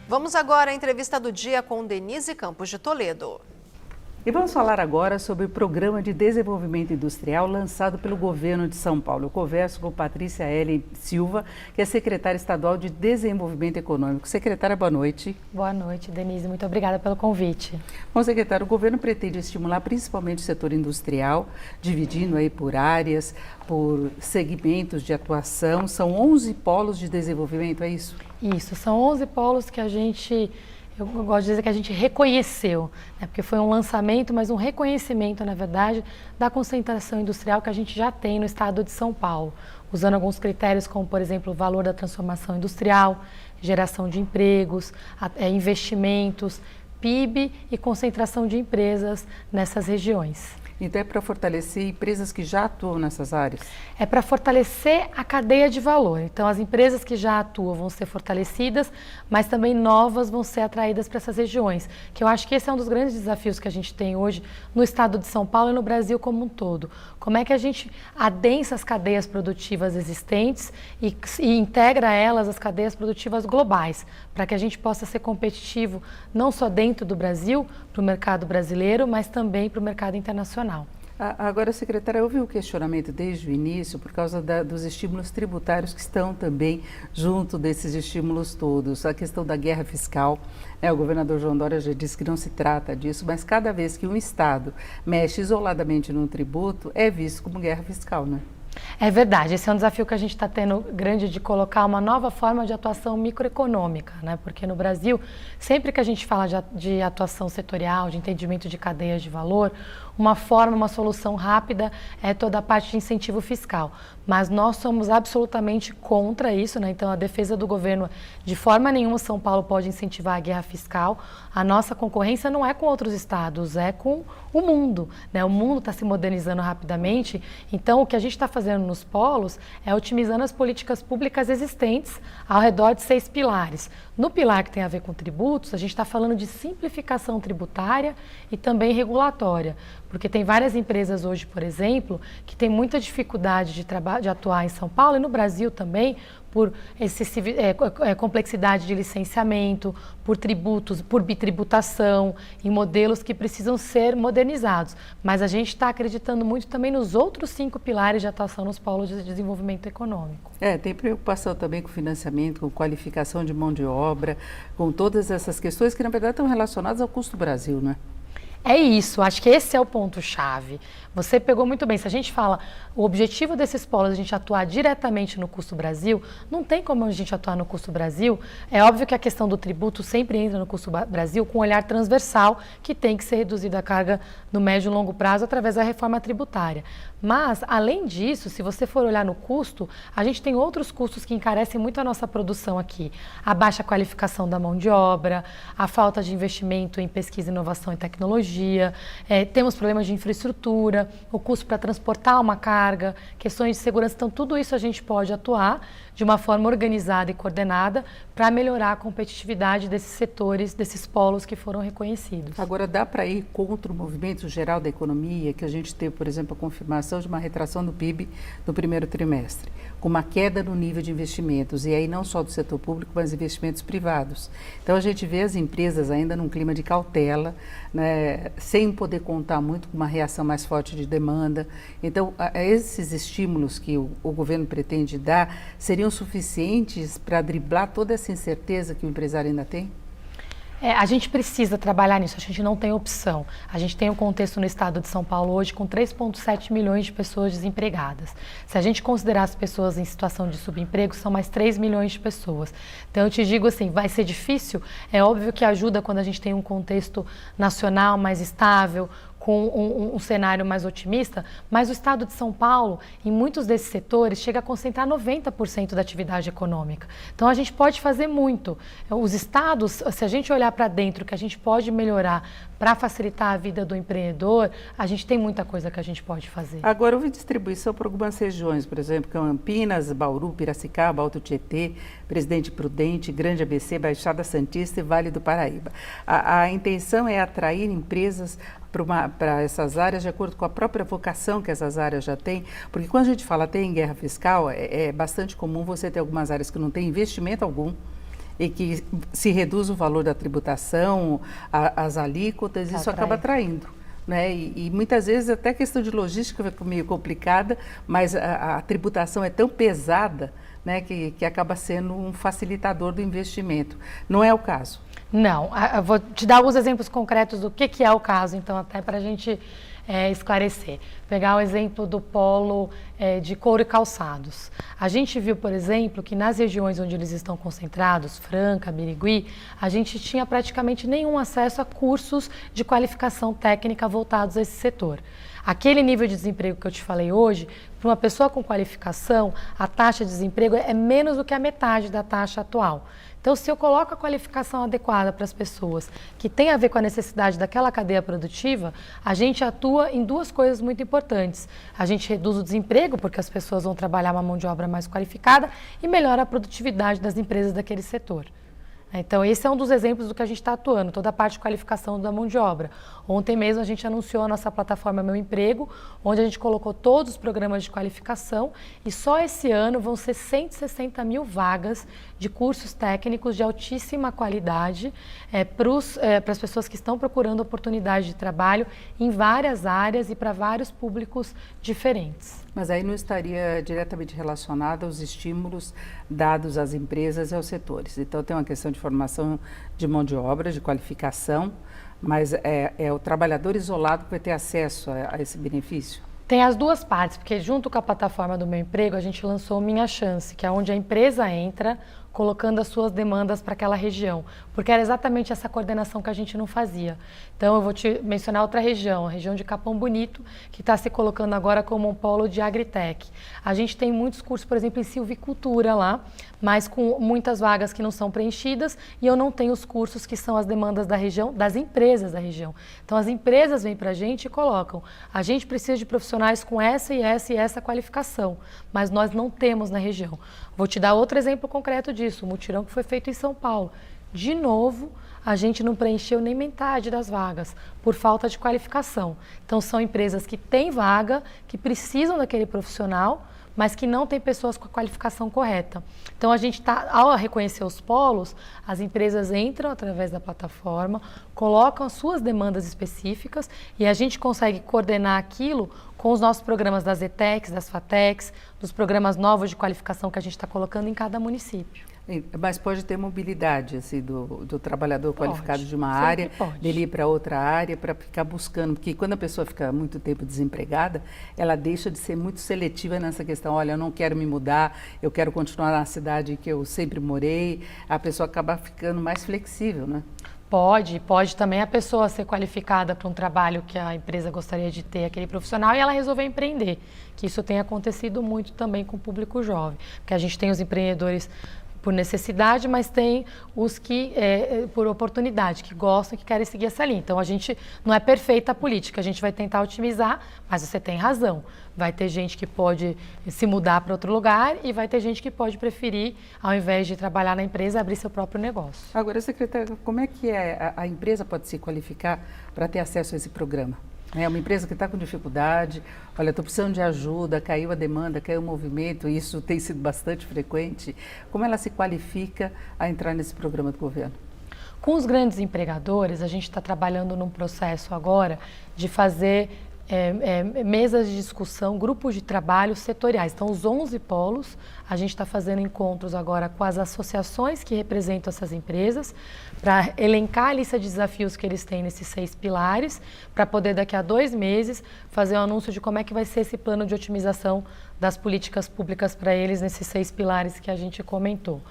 Vamos agora à entrevista do dia com Denise Campos de Toledo. E vamos falar agora sobre o Programa de Desenvolvimento Industrial lançado pelo governo de São Paulo. Eu converso com Patrícia Ellen Silva, que é secretária estadual de Desenvolvimento Econômico. Secretária, boa noite. Boa noite, Denise. Muito obrigada pelo convite. Bom, secretário, o governo pretende estimular principalmente o setor industrial, dividindo aí por áreas, por segmentos de atuação. São 11 polos de desenvolvimento, é isso? Isso, são 11 polos que eu gosto de dizer que a gente reconheceu, né? Porque foi um lançamento, mas um reconhecimento, na verdade, da concentração industrial que a gente já tem no estado de São Paulo, usando alguns critérios como, por exemplo, o valor da transformação industrial, geração de empregos, investimentos, PIB e concentração de empresas nessas regiões. Então é para fortalecer empresas que já atuam nessas áreas? É para fortalecer a cadeia de valor. Então as empresas que já atuam vão ser fortalecidas, mas também novas vão ser atraídas para essas regiões. Que eu acho que esse é um dos grandes desafios que a gente tem hoje no estado de São Paulo e no Brasil como um todo. Como é que a gente adensa as cadeias produtivas existentes e integra elas às cadeias produtivas globais, para que a gente possa ser competitivo não só dentro do Brasil, para o mercado brasileiro, mas também para o mercado internacional. Agora, secretária, houve um questionamento desde o início por causa dos estímulos tributários que estão também junto desses estímulos todos. A questão da guerra fiscal, né? O governador João Dória já disse que não se trata disso, mas cada vez que um Estado mexe isoladamente num tributo, é visto como guerra fiscal, né? É verdade, esse é um desafio que a gente está tendo grande de colocar uma nova forma de atuação microeconômica, né? Porque no Brasil, sempre que a gente fala de atuação setorial, de entendimento de cadeias de valor, uma solução rápida é toda a parte de incentivo fiscal. Mas nós somos absolutamente contra isso, né? Então a defesa do governo, de forma nenhuma São Paulo pode incentivar a guerra fiscal. A nossa concorrência não é com outros estados, é com o mundo, né? O mundo está se modernizando rapidamente, então o que a gente está fazendo nos polos é otimizando as políticas públicas existentes ao redor de 6 pilares. No pilar que tem a ver com tributos, a gente está falando de simplificação tributária e também regulatória, porque tem várias empresas hoje, por exemplo, que têm muita dificuldade de atuar em São Paulo e no Brasil também, por complexidade de licenciamento, por tributos, por bitributação, em modelos que precisam ser modernizados. Mas a gente está acreditando muito também nos outros 5 pilares de atuação nos polos de desenvolvimento econômico. Tem preocupação também com financiamento, com qualificação de mão de obra, com todas essas questões que, na verdade, estão relacionadas ao custo Brasil, não é? É isso, acho que esse é o ponto-chave. Você pegou muito bem, se a gente fala, o objetivo desses polos, a gente atuar diretamente no custo Brasil, não tem como a gente atuar no custo Brasil. É óbvio que a questão do tributo sempre entra no custo Brasil com um olhar transversal, que tem que ser reduzida a carga no médio e longo prazo através da reforma tributária. Mas, além disso, se você for olhar no custo, a gente tem outros custos que encarecem muito a nossa produção aqui. A baixa qualificação da mão de obra, a falta de investimento em pesquisa, inovação e tecnologia, temos problemas de infraestrutura, o custo para transportar uma carga, questões de segurança. Então, tudo isso a gente pode atuar de uma forma organizada e coordenada para melhorar a competitividade desses setores, desses polos que foram reconhecidos. Agora, dá para ir contra o movimento geral da economia, que a gente teve, por exemplo, a confirmação de uma retração do PIB no primeiro trimestre, com uma queda no nível de investimentos, e aí não só do setor público, mas investimentos privados. Então, a gente vê as empresas ainda num clima de cautela, né, sem poder contar muito com uma reação mais forte de demanda. Então, esses estímulos que o governo pretende dar seriam suficientes para driblar toda essa incerteza que o empresário ainda tem? A gente precisa trabalhar nisso, a gente não tem opção. A gente tem um contexto no estado de São Paulo hoje com 3,7 milhões de pessoas desempregadas. Se a gente considerar as pessoas em situação de subemprego, são mais 3 milhões de pessoas. Então eu te digo assim, vai ser difícil? É óbvio que ajuda quando a gente tem um contexto nacional mais estável, com um cenário mais otimista, mas o estado de São Paulo, em muitos desses setores, chega a concentrar 90% da atividade econômica. Então, a gente pode fazer muito. Os estados, se a gente olhar para dentro, que a gente pode melhorar para facilitar a vida do empreendedor, a gente tem muita coisa que a gente pode fazer. Agora, houve distribuição para algumas regiões, por exemplo, Campinas, Bauru, Piracicaba, Alto Tietê, Presidente Prudente, Grande ABC, Baixada Santista e Vale do Paraíba. A intenção é atrair empresas para essas áreas de acordo com a própria vocação que essas áreas já têm, porque quando a gente fala até em guerra fiscal, é bastante comum você ter algumas áreas que não têm investimento algum e que se reduz o valor da tributação, as alíquotas, isso acaba atraindo. Né? E muitas vezes até a questão de logística fica meio complicada, mas a tributação é tão pesada, né, que acaba sendo um facilitador do investimento. Não é o caso? Não, eu vou te dar alguns exemplos concretos do que é o caso, então, até para a gente esclarecer. Pegar o exemplo do polo de couro e calçados. A gente viu, por exemplo, que nas regiões onde eles estão concentrados, Franca, Birigui, a gente tinha praticamente nenhum acesso a cursos de qualificação técnica voltados a esse setor. Aquele nível de desemprego que eu te falei hoje, para uma pessoa com qualificação, a taxa de desemprego é menos do que a metade da taxa atual. Então, se eu coloco a qualificação adequada para as pessoas, que tem a ver com a necessidade daquela cadeia produtiva, a gente atua em duas coisas muito importantes. A gente reduz o desemprego, porque as pessoas vão trabalhar uma mão de obra mais qualificada, e melhora a produtividade das empresas daquele setor. Então, esse é um dos exemplos do que a gente está atuando, toda a parte de qualificação da mão de obra. Ontem mesmo a gente anunciou a nossa plataforma Meu Emprego, onde a gente colocou todos os programas de qualificação e só esse ano vão ser 160 mil vagas de cursos técnicos de altíssima qualidade para as pessoas que estão procurando oportunidade de trabalho em várias áreas e para vários públicos diferentes. Mas aí não estaria diretamente relacionado aos estímulos dados às empresas e aos setores. Então tem uma questão de formação de mão de obra, de qualificação, mas é o trabalhador isolado que vai ter acesso a esse benefício? Tem as duas partes, porque junto com a plataforma do Meu Emprego, a gente lançou o Minha Chance, que é onde a empresa entra colocando as suas demandas para aquela região, porque era exatamente essa coordenação que a gente não fazia. Então, eu vou te mencionar outra região, a região de Capão Bonito, que está se colocando agora como um polo de agritech. A gente tem muitos cursos, por exemplo, em silvicultura lá, mas com muitas vagas que não são preenchidas, e eu não tenho os cursos que são as demandas da região, das empresas da região. Então, as empresas vêm para a gente e colocam, a gente precisa de profissionais com essa e essa e essa qualificação, mas nós não temos na região. Vou te dar outro exemplo concreto disso, o mutirão que foi feito em São Paulo. De novo, a gente não preencheu nem metade das vagas, por falta de qualificação. Então, são empresas que têm vaga, que precisam daquele profissional, mas que não têm pessoas com a qualificação correta. Então, a gente está, ao reconhecer os polos, as empresas entram através da plataforma, colocam as suas demandas específicas e a gente consegue coordenar aquilo com os nossos programas das ETECs, das FATECs, dos programas novos de qualificação que a gente está colocando em cada município. Mas pode ter mobilidade assim, do trabalhador qualificado de uma área, pode. dele ir para outra área, para ficar buscando, porque quando a pessoa fica muito tempo desempregada, ela deixa de ser muito seletiva nessa questão, olha, eu não quero me mudar, eu quero continuar na cidade que eu sempre morei, a pessoa acaba ficando mais flexível, né? Pode também a pessoa ser qualificada para um trabalho que a empresa gostaria de ter, aquele profissional, e ela resolver empreender, que isso tem acontecido muito também com o público jovem, porque a gente tem os empreendedores por necessidade, mas tem os que, por oportunidade, que gostam, que querem seguir essa linha. Então, a gente não é perfeita a política, a gente vai tentar otimizar, mas você tem razão. Vai ter gente que pode se mudar para outro lugar e vai ter gente que pode preferir, ao invés de trabalhar na empresa, abrir seu próprio negócio. Agora, secretária, como é que a empresa pode se qualificar para ter acesso a esse programa? É uma empresa que está com dificuldade, olha, estou precisando de ajuda, caiu a demanda, caiu o movimento, isso tem sido bastante frequente. Como ela se qualifica a entrar nesse programa do governo? Com os grandes empregadores, a gente está trabalhando num processo agora de fazer mesas de discussão, grupos de trabalho setoriais. Então, os 11 polos, a gente está fazendo encontros agora com as associações que representam essas empresas, para elencar a lista de desafios que eles têm nesses 6 pilares, para poder, daqui a 2 meses, fazer um anúncio de como é que vai ser esse plano de otimização das políticas públicas para eles nesses 6 pilares que a gente comentou.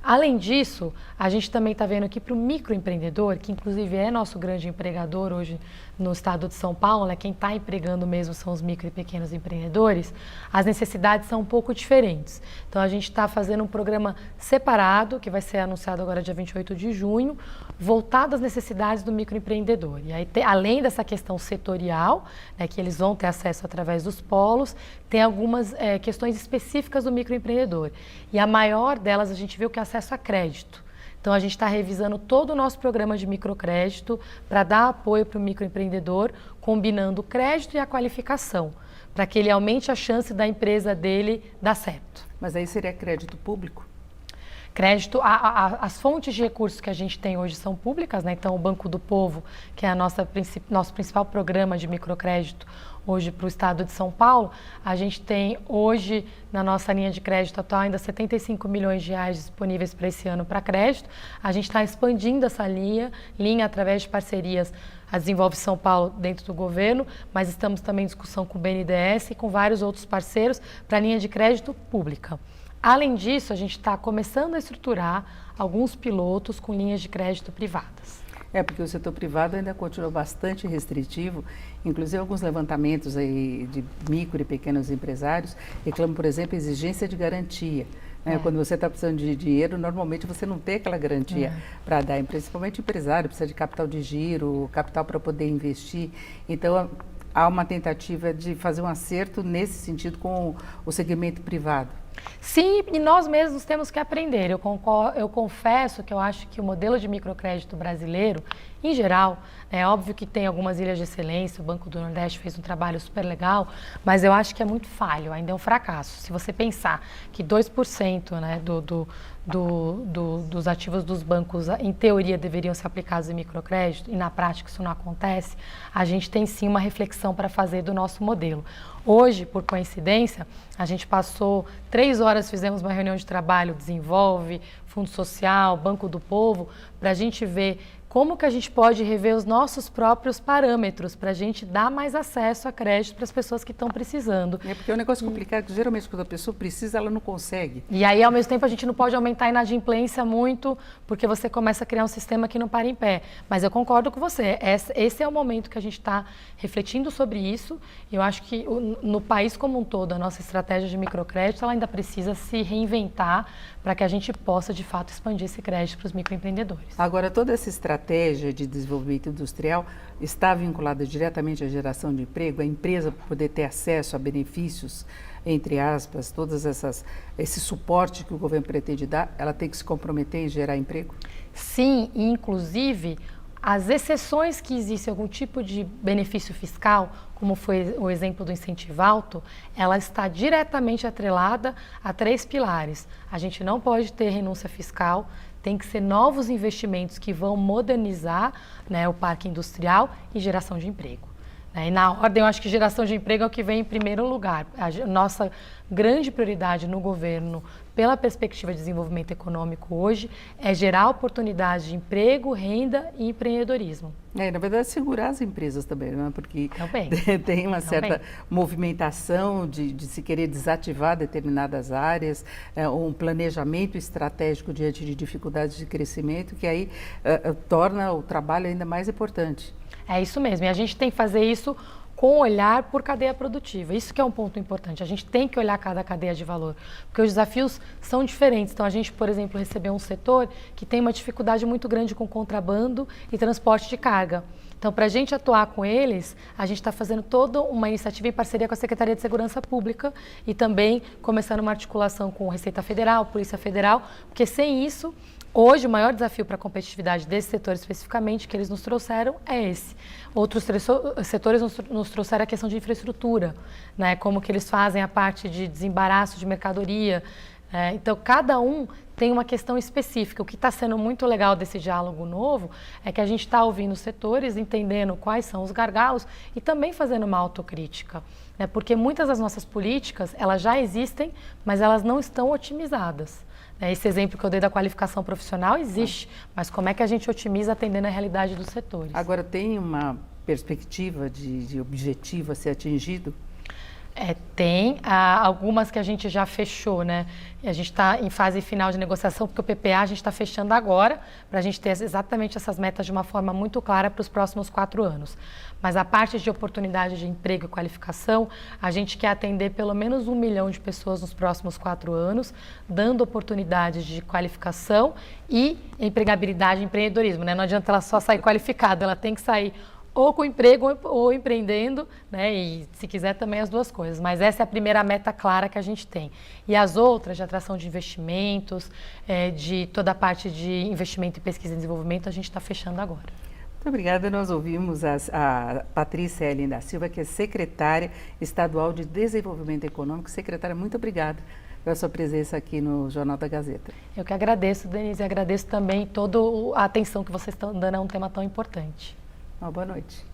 Além disso, a gente também está vendo aqui para o microempreendedor, que inclusive é nosso grande empregador hoje no estado de São Paulo, né? Quem está empregando mesmo são os micro e pequenos empreendedores, as necessidades são um pouco diferentes. Então, a gente está fazendo um programa separado, que vai ser anunciado agora dia 28 de junho, voltado às necessidades do microempreendedor. E aí, além dessa questão setorial, né, que eles vão ter acesso através dos polos, tem algumas questões específicas do microempreendedor. E a maior delas, a gente viu que é acesso a crédito. Então, a gente está revisando todo o nosso programa de microcrédito para dar apoio para o microempreendedor, combinando o crédito e a qualificação, para que ele aumente a chance da empresa dele dar certo. Mas aí seria crédito público? Crédito, as fontes de recursos que a gente tem hoje são públicas, né? Então o Banco do Povo, que é nosso principal programa de microcrédito hoje para o estado de São Paulo, a gente tem hoje na nossa linha de crédito atual ainda 75 milhões de reais disponíveis para esse ano para crédito. A gente está expandindo essa linha através de parcerias. A Desenvolve São Paulo dentro do governo, mas estamos também em discussão com o BNDES e com vários outros parceiros para a linha de crédito pública. Além disso, a gente está começando a estruturar alguns pilotos com linhas de crédito privadas. Porque o setor privado ainda continua bastante restritivo, inclusive alguns levantamentos aí de micro e pequenos empresários reclamam, por exemplo, exigência de garantia. Quando você está precisando de dinheiro, normalmente você não tem aquela garantia para dar, principalmente o empresário, precisa de capital de giro, capital para poder investir. Então, há uma tentativa de fazer um acerto nesse sentido com o segmento privado. Sim, e nós mesmos temos que aprender. Eu confesso que eu acho que o modelo de microcrédito brasileiro, em geral, é óbvio que tem algumas ilhas de excelência, o Banco do Nordeste fez um trabalho super legal, mas eu acho que é muito falho, ainda é um fracasso. Se você pensar que 2%, né, dos ativos dos bancos, em teoria, deveriam ser aplicados em microcrédito, e na prática isso não acontece, a gente tem sim uma reflexão para fazer do nosso modelo. Hoje, por coincidência, a gente passou 3 horas, fizemos uma reunião de trabalho, Desenvolve, Fundo Social, Banco do Povo, para a gente ver como que a gente pode rever os nossos próprios parâmetros para a gente dar mais acesso a crédito para as pessoas que estão precisando. Porque é um negócio complicado, que geralmente quando a pessoa precisa, ela não consegue. E aí, ao mesmo tempo, a gente não pode aumentar a inadimplência muito, porque você começa a criar um sistema que não para em pé. Mas eu concordo com você, esse é o momento que a gente está refletindo sobre isso. Eu acho que no país como um todo, a nossa estratégia de microcrédito, ela ainda precisa se reinventar para que a gente possa, de fato, expandir esse crédito para os microempreendedores. Agora, toda essa estratégia de desenvolvimento industrial está vinculada diretamente à geração de emprego, a empresa poder ter acesso a benefícios, entre aspas, esse suporte que o governo pretende dar, ela tem que se comprometer em gerar emprego? Sim, e inclusive as exceções que existe algum tipo de benefício fiscal, como foi o exemplo do incentivo alto, ela está diretamente atrelada a 3 pilares. A gente não pode ter renúncia fiscal, tem que ser novos investimentos que vão modernizar, né, o parque industrial e geração de emprego. E na ordem, eu acho que geração de emprego é o que vem em primeiro lugar. A nossa grande prioridade no governo, pela perspectiva de desenvolvimento econômico hoje, é gerar oportunidades de emprego, renda e empreendedorismo. Na verdade, segurar as empresas também, né? Porque tem uma certa movimentação de se querer desativar determinadas áreas, um planejamento estratégico diante de dificuldades de crescimento, que aí torna o trabalho ainda mais importante. É isso mesmo, e a gente tem que fazer isso com olhar por cadeia produtiva. Isso que é um ponto importante, a gente tem que olhar cada cadeia de valor, porque os desafios são diferentes. Então a gente, por exemplo, recebeu um setor que tem uma dificuldade muito grande com contrabando e transporte de carga. Então, para a gente atuar com eles, a gente está fazendo toda uma iniciativa em parceria com a Secretaria de Segurança Pública e também começando uma articulação com Receita Federal, Polícia Federal, porque sem isso, hoje o maior desafio para a competitividade desse setor especificamente que eles nos trouxeram é esse. Outros setores nos trouxeram a questão de infraestrutura, né? Como que eles fazem a parte de desembaraço de mercadoria. Então, cada um tem uma questão específica. O que está sendo muito legal desse diálogo novo é que a gente está ouvindo os setores, entendendo quais são os gargalos e também fazendo uma autocrítica, né? Porque muitas das nossas políticas, elas já existem, mas elas não estão otimizadas. Esse exemplo que eu dei da qualificação profissional existe, mas como é que a gente otimiza atendendo a realidade dos setores? Agora, tem uma perspectiva de objetivo a ser atingido? Tem algumas que a gente já fechou, né? A gente está em fase final de negociação, porque o PPA a gente está fechando agora, para a gente ter exatamente essas metas de uma forma muito clara para os próximos 4 anos. Mas a parte de oportunidade de emprego e qualificação, a gente quer atender pelo menos 1 milhão de pessoas nos próximos 4 anos, dando oportunidades de qualificação e empregabilidade e empreendedorismo, né? Não adianta ela só sair qualificada, ela tem que sair ou com emprego ou empreendendo, né? E se quiser também as duas coisas. Mas essa é a primeira meta clara que a gente tem. E as outras, de atração de investimentos, de toda a parte de investimento em pesquisa e desenvolvimento, a gente está fechando agora. Muito obrigada. Nós ouvimos a Patrícia Helen da Silva, que é secretária estadual de Desenvolvimento Econômico. Secretária, muito obrigada pela sua presença aqui no Jornal da Gazeta. Eu que agradeço, Denise, e agradeço também toda a atenção que vocês estão dando a um tema tão importante. Uma boa noite.